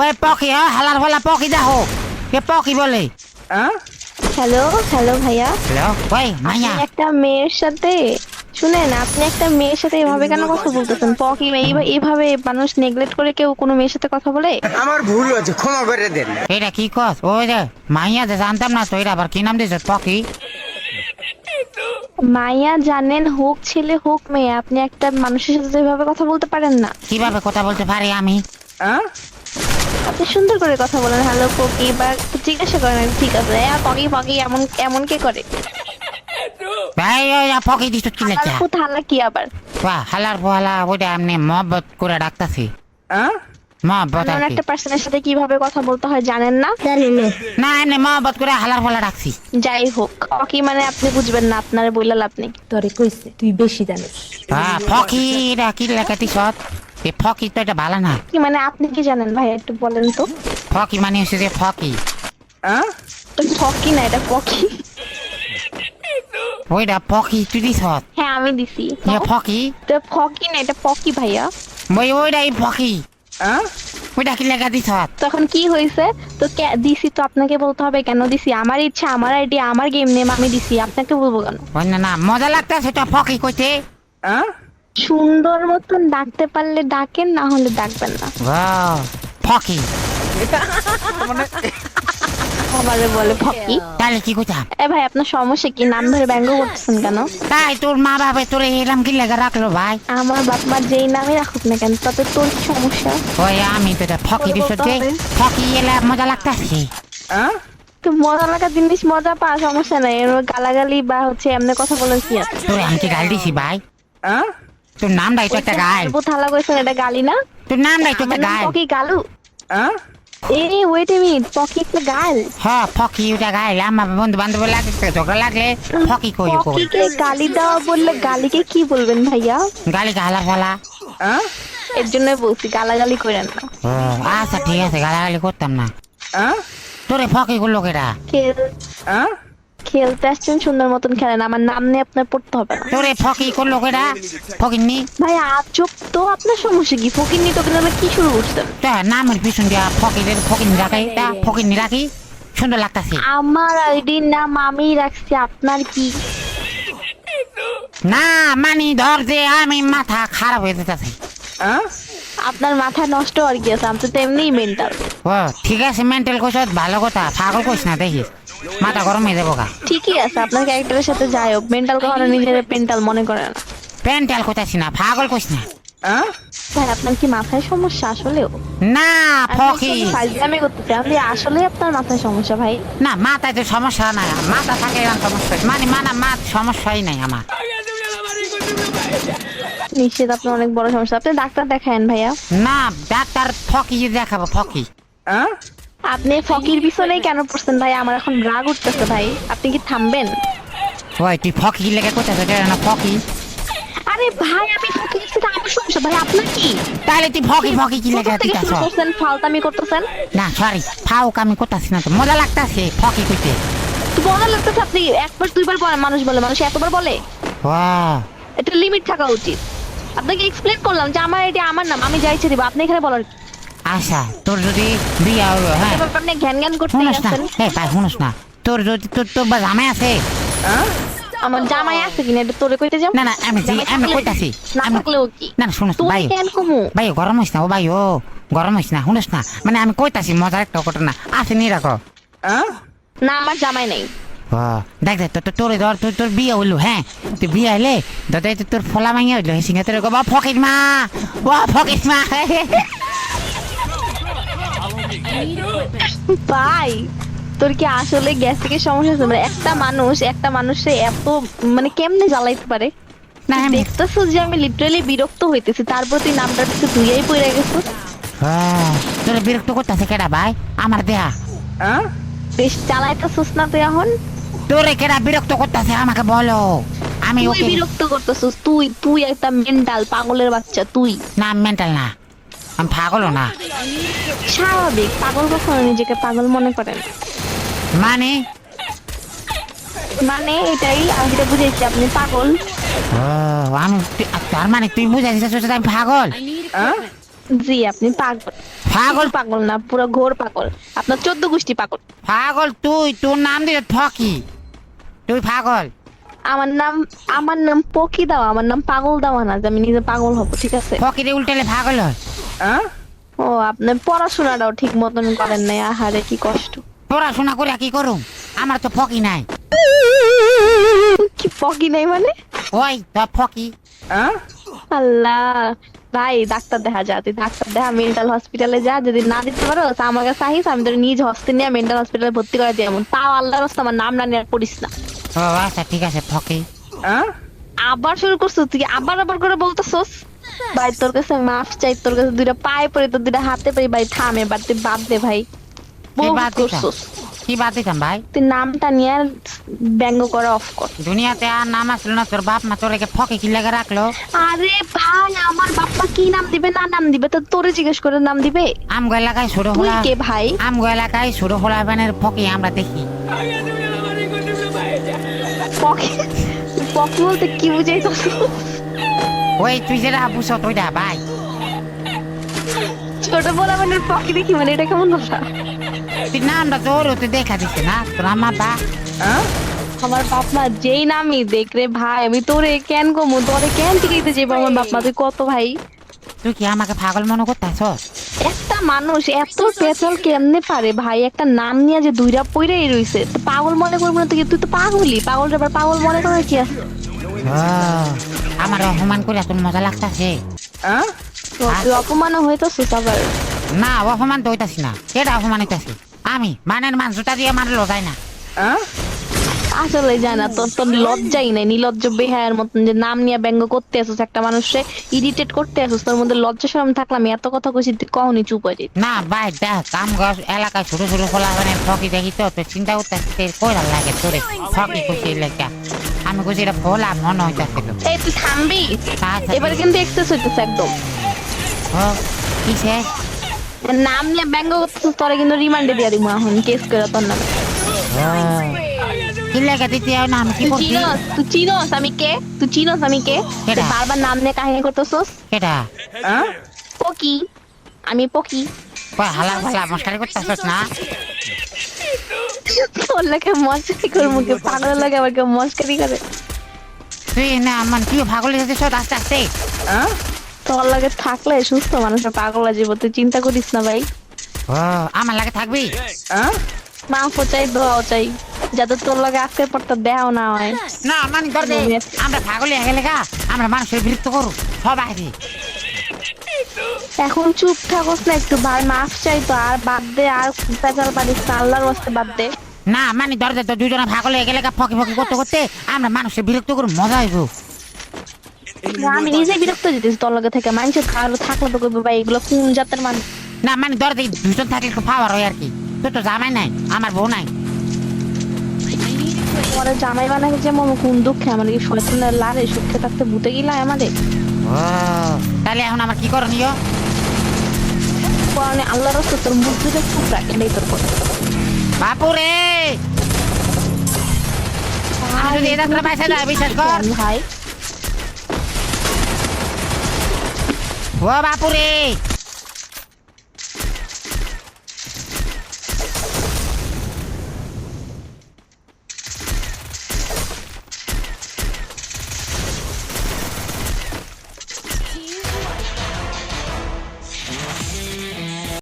ওই পকি হালার ফালা পকি দেখো কে পকি বলে হ্যালো হ্যালো ভাইয়া, হ্যালো ওই মাইয়া আপনি একটা মেয়ের সাথে শুনেন, আপনি একটা মেয়ের সাথে এভাবে কেন কথা বলতেছেন? পকি এইভাবে মানুষ নেগলেক্ট করে কেউ কোনো মেয়ের সাথে কথা বলে? আমার ভুল হয়েছে, ক্ষমা করে দেন। এটা কি কস ওই যে মাইয়া যে জানতাম না তো এটা আবার কি নাম দিয়েছ পকি? মাইয়া জানেন, হোক ছেলে হোক মেয়ে, আপনি একটা মানুষের সাথে এভাবে কথা বলতে পারেন না। কিভাবে কথা বলতে পারি আমি? আপনি সুন্দর করে কথা বলেন, হ্যালো পকি, বা জিজ্ঞাসা করেন ঠিক আছে, পকি পকি এমন এমন কে করে? ভাই ওই পকি দিছ কি লেখা? থালা কি আবার? বাহ হালার ফালা ওইটা এমনি মহব্বত করে ডাকতাছি। মহব্বত আর এমন কি একটা পার্সনের সাথে কিভাবে কথা বলতে হয় জানেন না? না এমনি মহব্বত করে হালার ফালা ডাকছি। যাই হোক, পকি মানে আপনি বুঝবেন না, আপনার বইলা লাভ নেই। তোরে কইছে তুই বেশি জানিস। ফকি এটা কি লেখা দিছ? এই ফকি তো এটা ভালো না। কি মানে আপনি কি জানেন ভাই, একটু বলেন তো। ফকি মানে হচ্ছে যে ফকি ফকি না, এটা পকি। ওইটা পকি তুই দিছ? হ্যাঁ আমি দিছি। ফকি তো ফকি না, এটা পকি ভাইয়া। ওইটাই ফকি। ওইটা কি লেখা দিছ? তখন কি হয়েছে? তো দিছি তো আপনাকে বলতে হবে কেন দিছি? আমার ইচ্ছা, আমার আইডিয়া, আমার গেম নেম, আমি দিছি, আপনাকে বলবো কেন? ওই না না মজা লাগতেছে তো ফকি কইতে। সুন্দর মতন ডাকতে পারলে ডাকেন, না হলে ডাকবেন না। ফকি আবারে বলে ফকি। তাহলে কি কইতাম? এ ভাই আপনার সমস্যা কি? নাম ধরে ব্যঙ্গ করতেছেন কেন? তাই তোর মা বাবা তোর এলাম কি লেখা রাখলো ভাই? আমার বাপ মা যেই নামে রাখুক না কেন, তাতে তোর কি সমস্যা? ওই আমি তো এটা ফকি দিছ যে ফকি এলে মজা লাগতেছে। তো মজা লাগা জিনিস মজা পা, সমস্যা নাই। এর গালাগালি বা হচ্ছে এমনি কথা বলার কি আছে? তোর আমি কি গাল দিছি ভাই? তোর নামটাই তো একটা গাল। থালা কইছেন, এটা গালি না? তোর নামটাই তো একটা গাল। পকি গালু? ওয়েট এ মিনিট, পকি একটা গাল? হ্যাঁ ফকি ওটা গাল। আমার বন্ধু বান্ধব লাগে ঝগড়া লাগলে ফকি কই কই। পকিকে গালি দেওয়া বললে গালিকে কি বলবেন ভাইয়া? গালি গালা ফালা। এর জন্য বলছি গালাগালি করেন না। আচ্ছা ঠিক আছে গালাগালি করতাম না। তোরে ফকি গুলো কেটা? খেলতে আসছেন, সুন্দর মতন খেলেন, আমার নাম নিয়ে আপনার পড়তে হবে না। তোরে ফকি করলো কেটা? ফকিন্নি ভাই আজব তো, আপনার সমস্যা কি? ফকিন্নি তো কিন্তু কি শুরু করছেন? নামের পিছন দিয়া ফকিরের ফকিন্নি রাখাই তা ফকিন্নি রাখি সুন্দর লাগতাছে। আমার আইডির নাম আমি রাখছি, আপনার কি? না মানি ধর যে আমি মাথা খারাপ হয়ে যেতেছে। আপনার মাথা নষ্ট আর কি আছে? আমি তো এমনিই মেন্টাল। ও ঠিক আছে মেন্টাল কোচ ভালো কথা, পাগল কোচ না দেখিস মাথা গরম হয়ে যাবো গা। ঠিকই আছে, আপনার ক্যারেক্টারের সাথে যাই হোক, মেন্টাল কখনো নিজের পেন্টাল মনে করে না। পেন্টাল কোথাছি না পাগল কোচ না। ভাই আপনার কি মাথায় সমস্যা আসলেও? না ফকি আমি করতেছি, আপনি আসলে আপনার মাথায় সমস্যা ভাই? না মাথায় তো সমস্যা নাই, মাথা থাকে এরকম সমস্যা মানে মাথ সমস্যাই নাই আমার। নিশ্চিত আপনার অনেক বড় সমস্যা, আপনি ডাক্তার দেখায়েন ভাইয়া। না ডাক্তার ফকি দেখাবো ফকি। আপনি ফকির পিছনেই কেন পড়ছেন ভাই? আমার এখন রাগ উঠতেছে ভাই, আপনি কি থামবেন? ওই তুই ফকি লেগে কোথায় না ফকি? আরে ভাই আমি ফকির সাথে আমার সমস্যা ভাই, আপনার কি? তাহলে তুই ফকি ফকি কি লেগে দিতাছ? ফালতামি করতেছেন। না সরি ফাউক আমি করতেছি না তো, মজা লাগতাছে ফকি কইতে। তো মজা লাগতেছে, আপনি একবার দুইবার মানুষ বলে, মানুষ এতবার বলে? এটা লিমিট থাকা উচিত। আপনাকে এক্সপ্লেন করলাম যে আমার এটা আমার নাম, আমি যাইছে দিব, আপনি এখানে বলার। আচ্ছা তোর যদি বিয়া হলো হ্যাঁ আপনি জ্ঞান জ্ঞান করতে শুনস না, আছেন। এই ভাই শুনস না, তোর যদি তোর বা জামাই আছে? আমার জামাই আছে কিনা এটা তোরে কইতে যাব? না না আমি কইতাছি না থাকলেও কি? না না শুনস ভাই কেন কমু ভাই গরম হইস না ও ভাই, ও গরম হইস না শুনস না, মানে আমি কইতাছি মজার একটা ঘটনা আছে নি রাখো। না আমার জামাই নেই। দেখ দেখ তোর ধর তোর বিয়ে হইলো হ্যাঁ, তুই বিয়ে হইলে দাদা তোর ফলা মাইয়া হইলো সিঙ্গা তোর বা ফকির মা ফকির মা। ভাই তোর কি আসলে গ্যাস্ট্রিকের সমস্যা আছে? মানে একটা মানুষে এত মানে কেমনে জ্বালাইতে পারে? না আমি দেখতেছো যে আমি লিটারালি বিরক্ত হইতেছি, তারপর তুই নামটা দিতে ধুইয়াই পড়ে গেছো। তোর বিরক্ত করতেছে কেডা ভাই? আমার দেয়া বেশ চালাইতেছিস না তুই এখন? তোরে কেডা বিরক্ত করতেছে আমাকে বলো। আমি তুই ওকে বিরক্ত করতেছিস, তুই একটা মেন্টাল পাগলের বাচ্চা তুই। না মেন্টাল না, আমি পাগলও না। স্বাভাবিক, পাগল কখনো নিজেকে পাগল মনে করেন? মানে মানে এটাই আমি যেটা বুঝেছি, আপনি পাগল। আমি তার মানে তুই বুঝাইছিস আমি পাগল? জি আপনি পাগল। পাগল পাগল না, পুরো ঘোর পাগল। আপনার 14 গোষ্ঠী পাগল। পাগল তুই, তোর নাম দিয়ে ফকি, তুই পাগল। আমার নাম পকি দাও, আমার নাম পাগল দাওয়া না যে আমি নিজে পাগল হব, ঠিক আছে? ফকিরে উল্টালে পাগল হয়। ও আপনার পড়াশোনাটাও ঠিক মতন করেন নাই, আহারে কি কষ্ট। পড়াশোনা করে কি করুম, আমার তো ফকি নাই। কি পকি নাই মানে? ওই তো ফকি। আল্লাহ, ভাই ডাক্তার দেখা যা, তুই ডাক্তার দেখা, মেন্টাল হসপিটালে যা। যদি না দিতে পারো তা আমার কাছে আহিস, আমি তোর নিজ হস্তে নিয়ে মেন্টাল হসপিটালে ভর্তি করে দিই। এমন তাও আল্লাহর রাস্তা আমার নাম না নিয়ে আর পড়িস না। ও আচ্ছা ঠিক আছে ফকি। আবার শুরু করছিস তুই, আবার করে বলতেছস। ভাই তোর কাছে মাফ চাই, তোর কাছে দুইটা পায়ে পড়ি, তোর দুইটা হাতে পড়ি। ভাই থাম এবার, তুই বাদ দে ভাই, কি বহুত বাদ দিতাম, করছস। কি বাদ দিতাম ভাই? তুই নামটা নিয়ে আর ব্যঙ্গ করা অফ কর। দুনিয়াতে আর নাম আসলো না, তোর বাপ মা তোরে ফকি কি লেগে রাখলো? আরে ভাই, আমার বাপ্পা কি নাম দিবে না নাম দিবে তো তোরে জিজ্ঞেস করে নাম দিবে? আমগো এলাকায় ছোট তুই হলা, কে ভাই? আমগো এলাকায় ছোট হলা বানের ফকি আমরা দেখি। পকি, পকি বলতে কি বুঝাইছস? ওই তুই যেটা বুঝছো তোইটা ভাই। ছোট বলা মানে পকি দেখি মানে এটা কেমন কথা? তুই নামটা তোর তুই দেখা দিচ্ছে না তোর আমার বা। আমার বাপ মা যেই নামই দেখ রে ভাই, আমি তোরে কেন কমু, তোরে কেন টিকাইতে যাবো? আমার বাপ মা তুই কত ভাই? তুই কি আমাকে পাগল মনে করতেছ? একটা মানুষ এত পেছল কেমনে পারে ভাই? একটা নাম নিয়ে যে দুইটা পইরাই রইছে, তো পাগল মনে করবো না? তুই তো পাগলই, পাগল আবার পাগল মনে করার কি আছে? আমার অপমান করে তোর মজা লাগতাছে? তুই অপমান হইতেছিস আবার? না অপমান তো হইতাছি না, কেটা অপমান হইতাছি? আমি মানের মান জুতা দিয়ে মারলো যায় না। আসলে জানা তোর তোর লজ্জাই নাই, নির্লজ্জ বেহায়ের মতন যে নাম নিয়ে ব্যঙ্গ করতে আসিস, একটা মানুষে ইরিটেট করতে আসিস। তোর মধ্যে লজ্জা শরম থাকলে আমি এত কথা কইছি তুই কখনই চুপ হয়ে যেত না ভাই দেখ, কাম গাছ এলাকায় ছোট ছোট খোলা মানে ফকি দেখি তো তো চিন্তা করতেছি কইরা লাগে তোরে ফকি খুশি লেখা। আমি খুশি এটা ভোলা মনে হইতাছিল। এই তুই থামবি? আচ্ছা, এবার কিন্তু এক্সেস হইতেছে একদম। ও কি শেষ? নাম নিয়ে ব্যঙ্গ করতেছিস, তোরে কিন্তু রিমান্ডে দিয়ে দিব এখন, কেস করে তোর নামে। কি লেখা দিতে না আমি কি করছি? তুই চিনোস আমি কে? তুই চিনোস আমি কে? কেডা? বারবার নাম নিয়ে কাহিনী করতেছস। কেটা? পকি, আমি পকি। কই হালা হালা মশকারি করতেছস না? তোর লাগে মস্কারি করবো, কে পাগলের লাগে আবার কেউ মস্কারি করে? তুই না মানে তুই পাগল হয়ে যাচ্ছিস আস্তে আস্তে। তোর লাগে থাকলে সুস্থ মানুষের পাগল হয়ে যাবো, তুই চিন্তা করিস না ভাই। ও আমার লাগে থাকবি? মাফও চাই, দোয়াও চাই, যাতে তোর লাগে আজকের পর তো দেখাও না হয়। না মানে ধর দে, আমরা পাগল হয়ে গেলে গা আমরা মানুষের বিরক্ত করু সবাই। এখন চুপ থাকস না একটু ভাই, মাফ চাই তো, আর বাদ দে, আর পেঁচাল পারিস না, আল্লাহর ওয়াস্তে বাদ দে। না মানে ধর দে, তো দুজনে পাগল হয়ে গেলে গা ফকি ফকি করতে করতে আমরা মানুষের বিরক্ত করু, মজা হইব। আমি নিজে বিরক্ত যেতেছি তোর লগে থেকে, মানুষের ভালো থাকলে তো করবো ভাই, এগুলো কোন জাতের মানুষ? না মানে ধর দে দুজন থাকলে একটু পাওয়ার হয় আর কি। তোর তো জামাই নাই, আমার বউ নাই। পরে জামাই বানাকে যে মম কোন দুঃখে, আমার কি শয়তানের লারে সুখে থাকতে ভূতে গিলা আমাদের। ও তাহলে এখন আমার কি করণীয়? পরে আল্লাহর রাস্তা তোর মুখ দুটো চুপ রাখ, এটাই তোর কথা। বাপুরে আমি যদি এটা করে পয়সা দেয় বিশ্বাস কর। ভাই ও বাপুরে